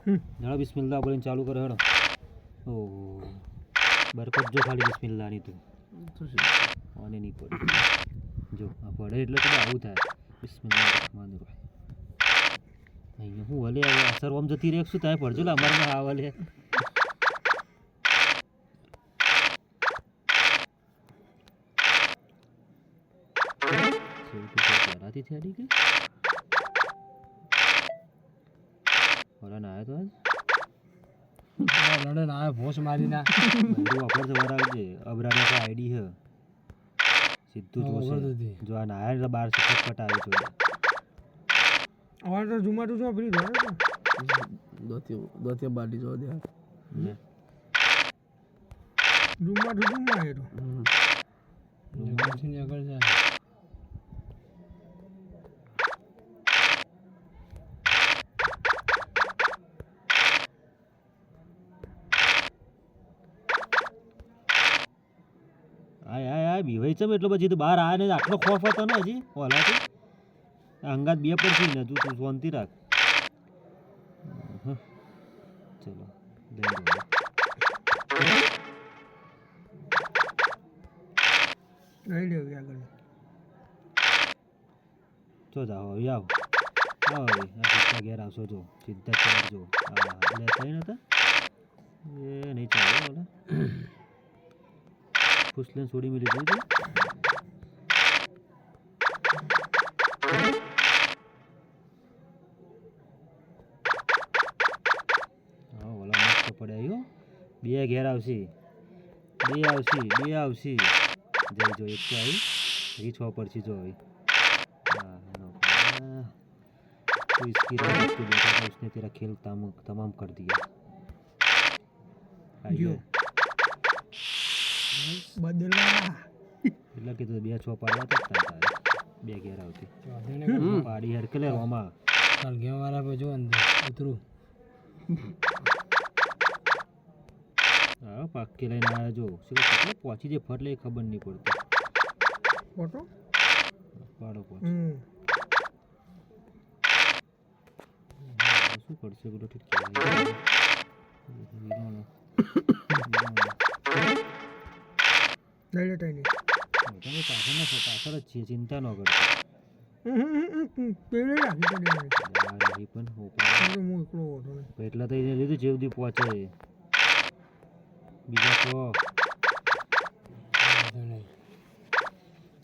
જરા બિસ્મિલ્લાહ બોલીને ચાલુ કરો હેડો. ઓહો બરકત જો ખાલી બિસ્મિલ્લાહની તું આને નહીં પડે જો આ પડે એટલે તો આવું થાય. બિસ્મિલ્લાહ રહેમાન રહીમ. અહીંયા હું વલે હવે અસર ઓમ જતી રહે શું થાય પડજો લે અમારે આ વલે રાતી થઈ અડી ગઈ ઓલા ના આવ્યો તો આજ લડન આયા ભોસ મારી ના બધું વાપર તો વરાવજે અબરાના કા આઈડી હે સીધું જોશે જો આ ના એટલે 12 ફટફટ આવી જોઈએ. અમારે તો ઝુમાટો જો ફ્રી ધોરે તો દોતી બાડી જો દે ઝુમાટો ઝુમા એ તો ઝુમાટો ની આગળ જાય. આય બીવાઈ ચમ એટલો પછી તો બહાર આયા ને આટલો ખોફ હતો ને હજી ઓલાથી અંગાત બે પડતી ને તું શાંતિ રાખ. ચલો લઈ લેવી આગળ ચો જાઓ હવે આવો આવો હવે આ સીધા ઘેર આવશો જો સીધા ચાર જો હા એટલે કઈ નતા એ નહીં ચાલે ઓલા ફૂસલેન છોડી મેલી દીધી હા ઓલા મસ્ત પડ્યા બે ઘેર આવશે બે આવશે જઈ જો એક તો આવી એ 6 પરથી જો આવી हाँ तो इसकी राहत के बेटा था उसने तेरा खेल तमाम कर दिया. जो बदला એટલે કીધું બે 6 પાડવા તો તારે બે ઘેર આવતી પાડી હેર કે લે ઓમાં કાલ ગેમ વાળા પે જો અંદર ઉતરું હા પાક્કી લઈને આવ્યા જો સીધો કેટલો પહોંચી જે ફટ લે ખબર નહીં પડતી ફોટો પાડો પહોંચ શું કરશે બધું ઠીક લઈ લે ટાઈની તમે પાછળ ન પાછળ જ છીએ ચિંતા ન કરતો પેલે રાખી તો નહીં પણ હું એકલો હોતો ને એટલા તો એને લીધું જેવ દી પહોંચે બીજા તો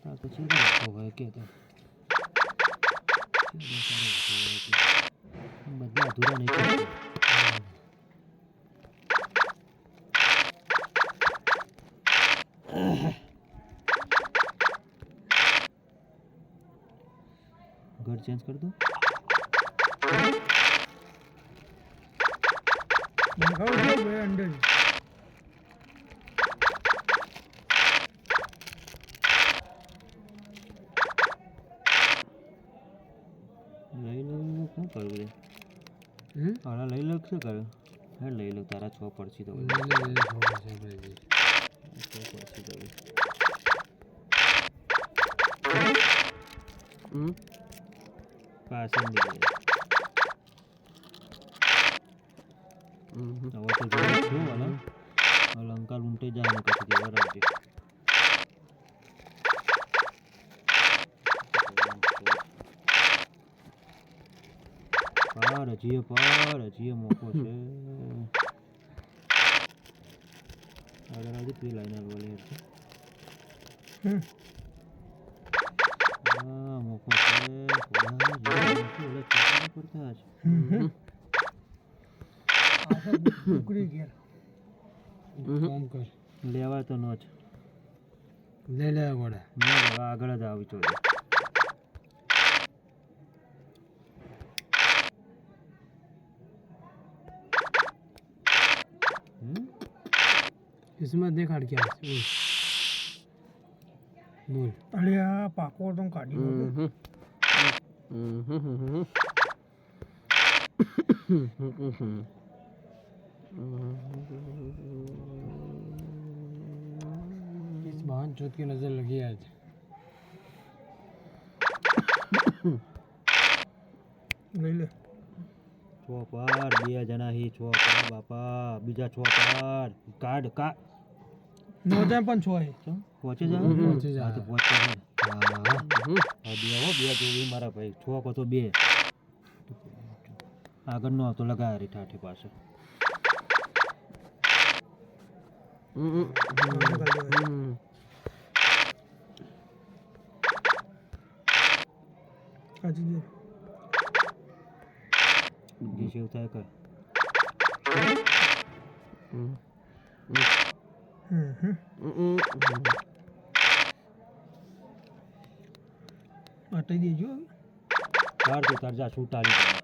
હા તો ચિંતા રાખો હોય કે તો બધા અધૂરા નહીં કરતો घर चेंज कर दो अंडर લઈ લો શું કરવું આડા લઈ લો શું કર્યું હે લઈ લો તારા 6 પડશે તો પાછળ નીકળે હવે તો જોયું છું અલંકાર ઊંટે જાય ને પછી દેવા રાખજે પાર હજીએ મોકો છે આગળ આવજે તું લાઈન આવવા લે હા મોકો છે પડતા જ ઉકળી ગયા કામ કર લેવા તો નો જ લઈ લે વડે આગળ જ આવી જોઈએ इसमें देखाड़ क्या बोल अरे આ પાકો તો કાઢી इस बहन चौथ की नजर लगी आज ले ले ચોપાડ 2 જણા હી ચોપાડ બાપા બીજા ચોપાડ કાઢ કા નો જાય પણ છો હે પહોંચે જા પહોંચી જા. હા તો પહોંચે જા. હા બે હો બે જોવી મારા ભાઈ છોકો તો 2 આગળનો આવતો લગાય રી ઠાઠે પાછો કાજી જે સેવ થાય કર હટાઈ દેજો તાર તું તાર જા છૂટાડી દે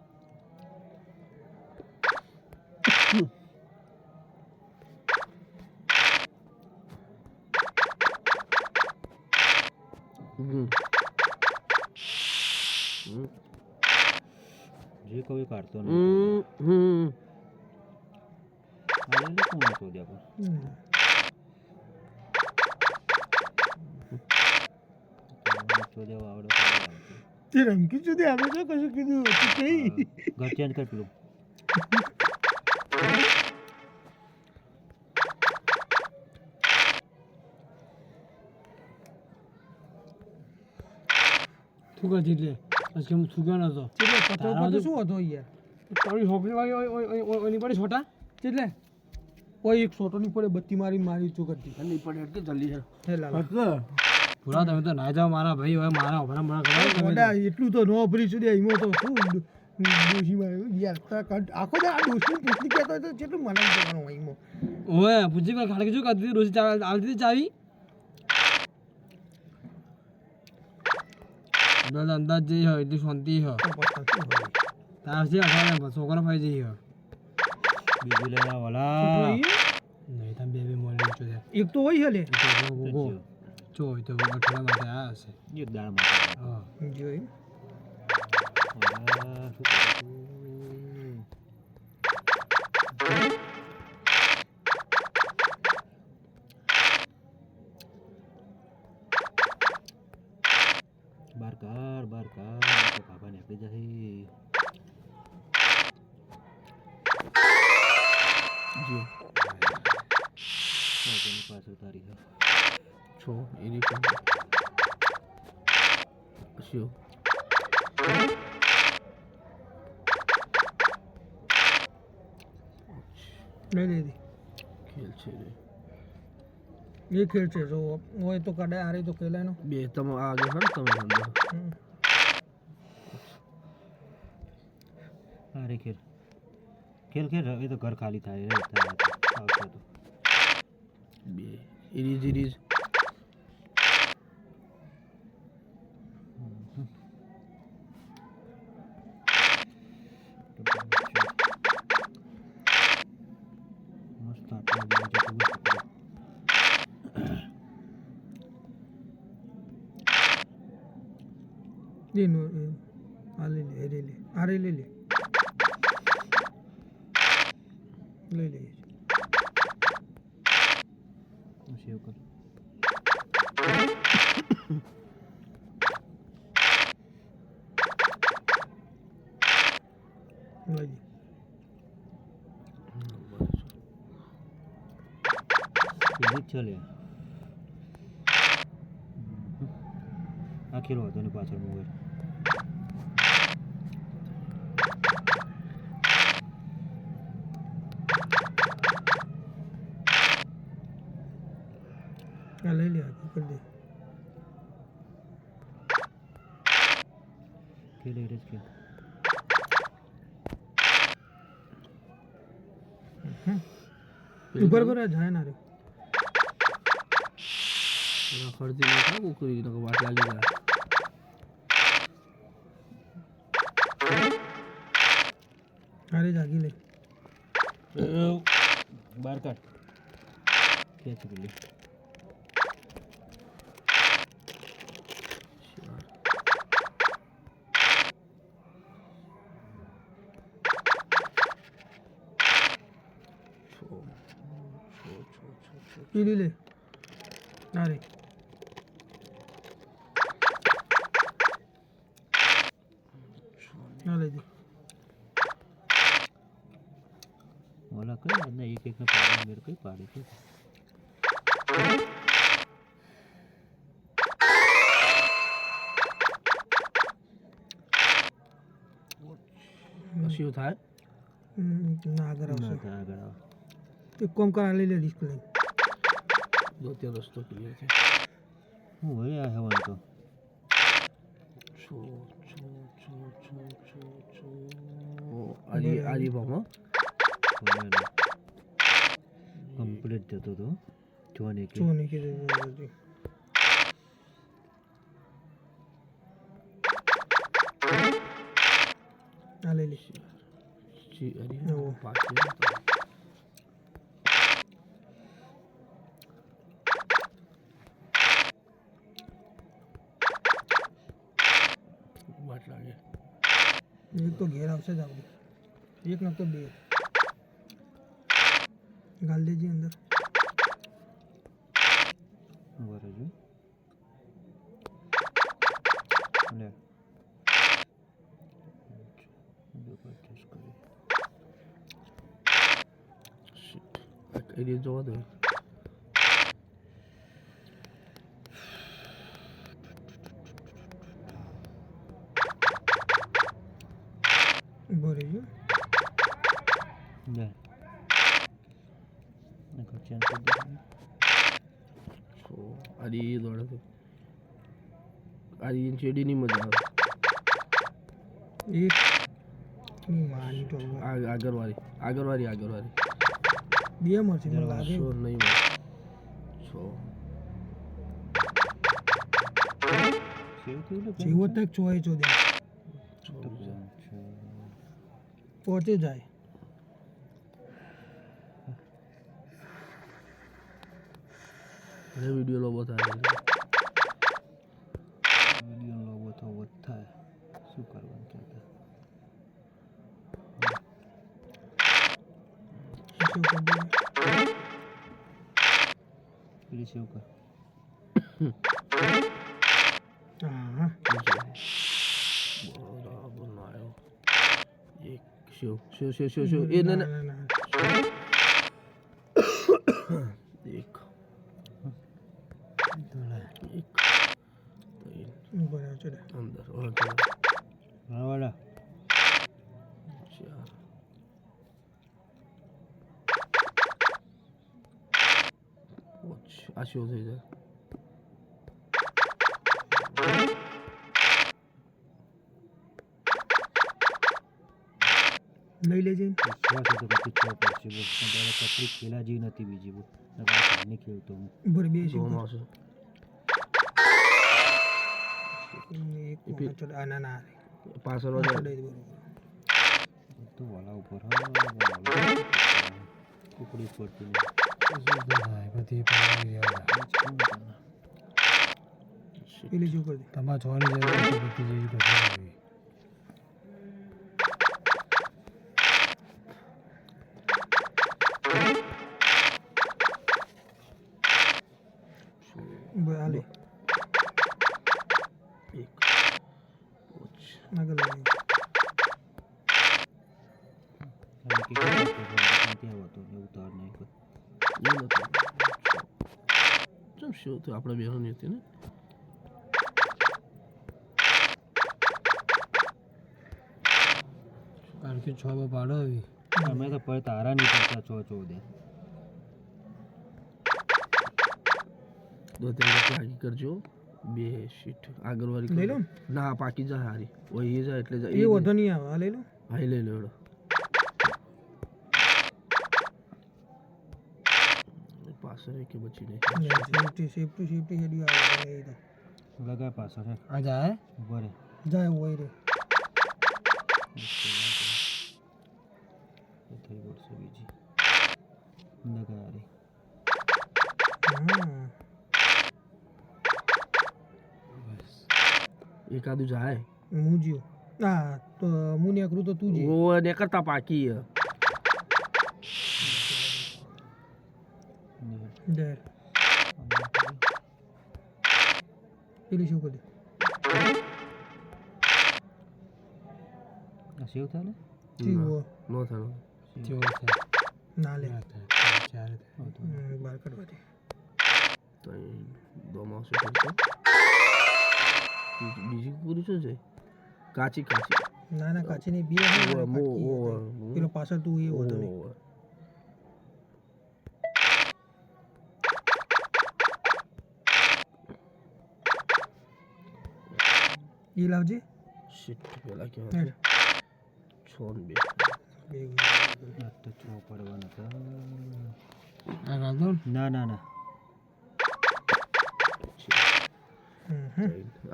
જે કોઈ કાઢતો નહીં આ લે કોણ હતો દ્યા પણ ચોદ્યા આવડે તે રમકી સુધી આવે તો કશું કીધું હતું કઈ ઘર ચેન્જ કર પેલું તું કા જીત લે પછી હું થૂક્યો નતો એટલે પતો પતો શું હતો યાર તારી છોકરી વાળી ઓની પડી છોટા એટલે કોઈ એક છોટોની પડે બત્તી મારી ચૂક હતી જલ્દી પડે એટલે જલ્દી છે હે લાલા પૂરા તમે તો ના જાઓ મારા ભાઈ હવે મારા હમણાં કરાવો તમે મોડા એટલું તો નો ભરી સુધી એમાં તો શું ડોશી માર્યું યાર આખો દા ડોશી પૂછતી કહેતો હોય તો કેટલું મને જવાનું હોય એમાં ઓએ પૂછી કોઈ ખાલી શું કરતી રોજ આવતી ચાવી બસ અંદાજ જઈ હોય એટલી શાંતિ હોય તો પછી શું હોય તાર છે અઠવાડિયા છોકરો ભાઈ જઈ હોય બીજું લઈને છોકરો વલા ઈ? નહીં તમે બે મોડી છો એક તો હોય હલે ચો હોય તો અઠવાડિયા માટે આવ્યા હશે એક દાળ માટે હા જોઈ શું કરું બાર કાઢ બાબા ને આપી જશે જો તેની પાછળ તારી છે છો એની પણ શું લઈ લે ખેલ છે રે એ ખેલ છે જો હોય તો કાઢે આરે તો ખેલાય નો બે તમે આગળ હર તમે અંદર અરે ખેલ ખેલ ખેલ એ તો ઘર ખાલી થાય રે આવશે તો બે ઇરીજ મસ્ત આટલું બધું જતું હતું. એ નો આ લઈ લે રે લે આરે લઈ લે લઈ લે સેવ કર લઈ લે એ જ છે લે આ ખેલો હતો ને પાછળ મોબાઈલ આ લઈ લે આગળ કરી દે ખેલે રે ખેલ ઉપર પર જાય ના રે ખર્ચી નહીં થાય કુકરી તો વાટ લાગી જાય આરે જાગી લે બાર કાઢ ખેંચ પેલી પીલી લે આરે આ લઈ દે ઓલા કઈ અને એક એકને પાડી મેર કઈ પાડી છે શું થાય ના આગળ ના આવશે થાય આગળ આવો એક કોમ કર આ લઈ લે ડિસ્પ્લે જો ત્યાં રસ્તો ક્લિયર છે હું વળી આ હેવન તો આરી ભાવમાં કમ્પ્લીટ જતો તો જોને કે શું નહીં કીધું આ લઈ લે આરી પાછી વાટ લાગે એક તો ઘેર આવશે જ આપણે એક ન તો બે ગાલ દેજે અંદર બરાબર જો લે જો પરચેસ કરી એરિયા જોવા દે ભરે જો લે નકર ચેન્જ કરી દે આરી દોડે તો આરી ચેડીની મજા આવે એક ની માની તો હવે. આગળવાળી બે મળશે મને લાગે સો નહીં મળે સો સેવ થયું ને જેવો તક ચોય ચો દે પહોંચે જાય વિડીયો લોબો થાય વિડીયો લોગો તો વધ થાય શું કરવાનું કહેતા શું કરી દે પેલી સેવ કર હા બરાબર ના આવ્યો એક શિવ એ ના ના એક એક બરાબર છે અંદર રાવાડા ચાર આ શો થઈ જાય લઈ લેજે વિશ્વાસ હતો કે છ પડશે બોલ પણ તારે તકલીફ ખેલા જેવી નથી બીજી બોલ નહીં ખેલતો હું ભરે બે છે જોવામાં આવશે એક કોણ ચડ આ ના ના પાછળ ચડે બરોબર તો વાલા ઉપર કુકડી પડતી નહીં પેલી શું કરી દે તમારે જોવાની જરૂર છે બધી જેવી કરવી હાલે એક આગળ લઈ ત્યાં હતો એવું તાર નહીં કોઈ એ નથી ચમ શું તો આપણે બેહોની હતી ને કારણ કે 6 માં પાડો આવી અમે તો પર તારા નહીં પડતા 6 14 દો તેલ પાકી કરજો બે શીટ આગળવાળી લઈ લો ને? ના પાકી જાય હારી ઓય એ જાય એટલે જાય એ વધો નહીં આવે આ લઈ લો હા લઈ લો એડો પાછળ કે બચી નહીં સેફટી હેડી આવે એ તો લગાય પાછળ હે આ જાય ઉભો રે જાય હોય રે થઈ પડશે બીજી લગાય રે હા એકાદું જાય હું જ્યો હા તો હું નીકળું તો તું જે ઓ ને કરતા પાકી હે ડર પેલી શું કરી આ સેવ થાય ને જીવો નો થાય સેવ થાય ના લે ચારે બહાર કાઢવા દે ત્રણ દોમાં આવશે ફરશે બીજી પૂરી શું છે કાચી કાચી ના ના કાચી નહીં બે પેલો પાછળ તું એ હોતો નહીં એ લાવજે શિટ પેલા હેડ. કેવા છ ને બે આ તો છ પડવાના હતા. આ રાધો ના ના ના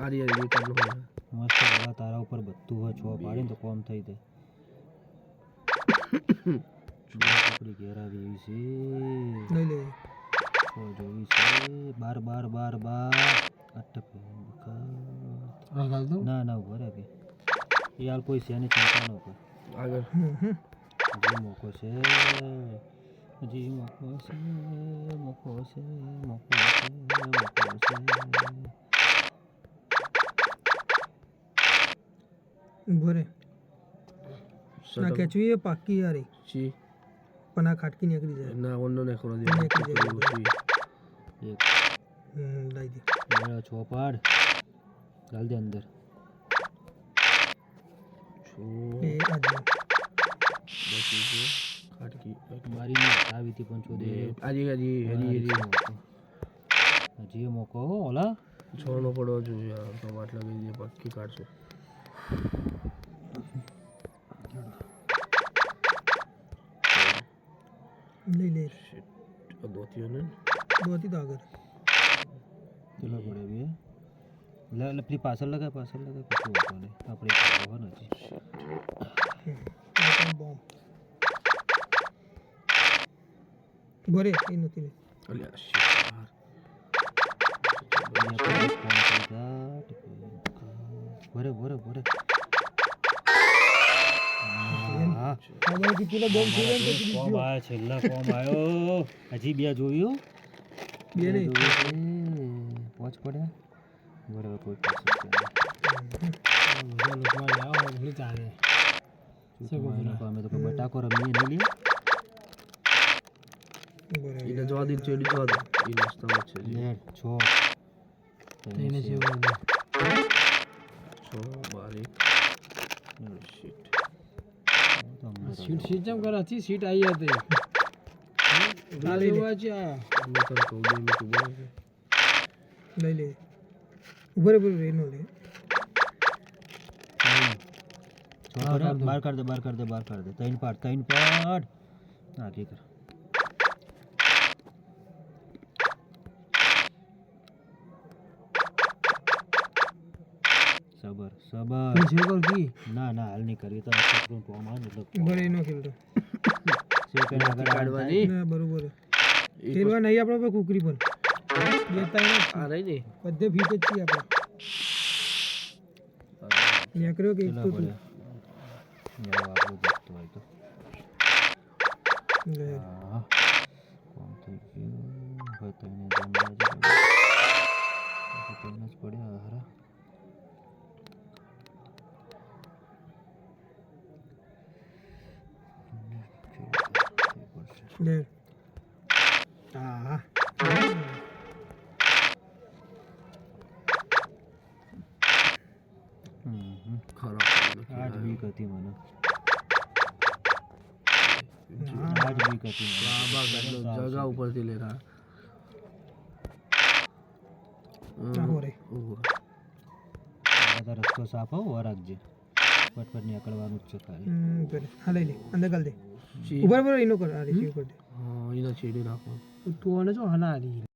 આરી આરી બે કાઢલો હોય મસ્ત ભલા તારા ઉપર બધું હોય છ પાડીને તો કોમ થઈ જાય. પકડી ઘેર આવી એવી છે. લઈ લે છ જોવી છે. બાર બાર બાર બાર અટક આ રાધો ના ના ઉભો રહે કે એ હાલ કોઈ છે એની ચિંતા ન કર. આગળ હજી મોકો છે હજી મોકો છે મોકો છે મોકો છે મોકો છે. ઉભો રે ના ખેંચવી એ પાકી યારી સી પણ આ ખાટકી નીકળી જાય ના ઓનો ને ખરો દે નીકળી જાય એક લઈ દે મેળા છ પાડ ચાલ દે અંદર. છો એ આજે બચી ગયો ખાટકી મારી ની આવી હતી પણ છોડે આજી આજી હરી હરી હજી એ મોકો હો ઓલા છ નો પડવો જોઈએ યાર તો વાટ લગાવી દે પક્કી કાઢશે લઈ લે દોતીઓ ને દોતી તો આગળ ચલો પડે બી લે પેલી પાછળ લગાય કશું હોતો નહીં આપણે ખાવો નથી. બોમ્બ ભરે એ નથી લે અલ્યા શિટ ભરે ભરે ભરે હા આગળ થી પેલો બોમ્બ થઈ જાય ને કોમ આયો છેલ્લા કોમ આયો હજી બે જોયું બે નહીં પહોંચ પડ્યા બરાબર કોઈ પાસે લખવા જાઓ ઘણી ચાલે અમે તો કોઈ બટાકો રમીએ નહીં લે બરાબર એને જવા દે ચેડી જવા દે એ રસ્તામાં છે લે છો તેને છે બધું છો બારીક શિટ સીટ સીટ જેમ કરાથી સીટ આવી હતી લઈ લે. અમે તને કહું દે મેં તું બોલે લઈ લે ઉભો રે એનો લે બાર કર દે ત્રણ પાડ હા ઠીક સબર સબર તું છે કર કી ના ના હાલ નહીં કરવી તો છોકરું કોમ આવે ને એટલે ઉભો રે એનો ખેલતો સેકન્ડ આગળ કાઢવાની ના બરોબર ખેલવા નહીં આપણે પર કુકરી પણ દેતા આ રહી ને બધે ફીટ જ છીએ આપણે નીકળ્યો કે એક તો તું આપણું દેખતું હોય તો લે હા કોમ થઈ ગયું હવે તને જમવા જ પડ્યા હારા લે હા ખરાબ આજ બીક હતી મને આજ બીક હતી મને જગા ઉપરથી લેરા આહો રે આ તો રસ્તો સાફ હો રાખજે પટપટ નીકળવાનું જ છે ખાલી બરે હા લઈ લે અંદર ગાલ દે શી ઉભા એનો કર આ રિસીવ કર દે હા એના છેડી રાખો તું આને જો હના આલી